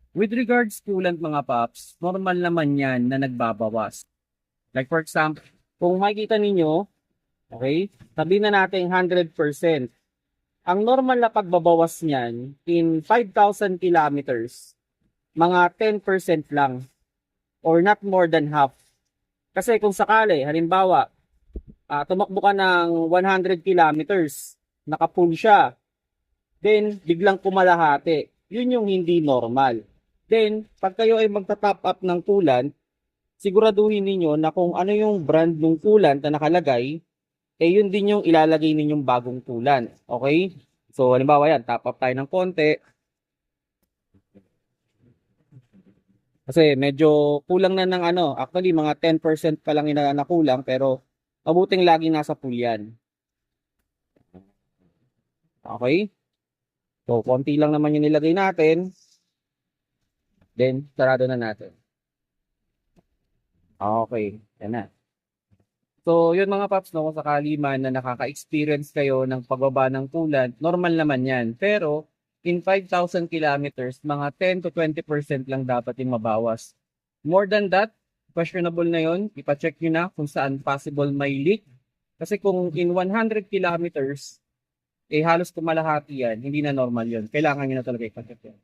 With regards coolant mga paps, normal naman yan na nagbabawas. Like for example, kung makikita ninyo, okay, sabihin na natin 100%. Ang normal na pagbabawas niyan in 5,000 kilometers, mga 10% lang or not more than half. Kasi kung sakali, halimbawa, tumakbo ka ng 100 kilometers, naka-full siya, then biglang kumalahati. Yun yung hindi normal. Then, pag kayo ay magta-top up ng coolant, siguraduhin ninyo na kung ano yung brand ng coolant na nakalagay, eh yun din yung ilalagay ninyong bagong coolant. Okay? So, halimbawa yan, top up tayo ng konti. Kasi medyo kulang na ng ano, actually mga 10% pa lang yung nakulang, pero mabuting laging nasa full yan. Okay? So, konti lang naman yung nilagay natin. Then, sarado na natin. Okay, yan na. So, yun mga paps, no, kung sakali man na nakaka-experience kayo ng pagbaba ng coolant, normal naman yan. Pero, in 5,000 kilometers, mga 10 to 20% lang dapat yung mabawas. More than that, questionable na yun. Ipacheck nyo na kung saan possible may leak. Kasi kung in 100 kilometers, eh halos kumalahati yan, hindi na normal yun. Kailangan nyo na talaga ipacheck yan.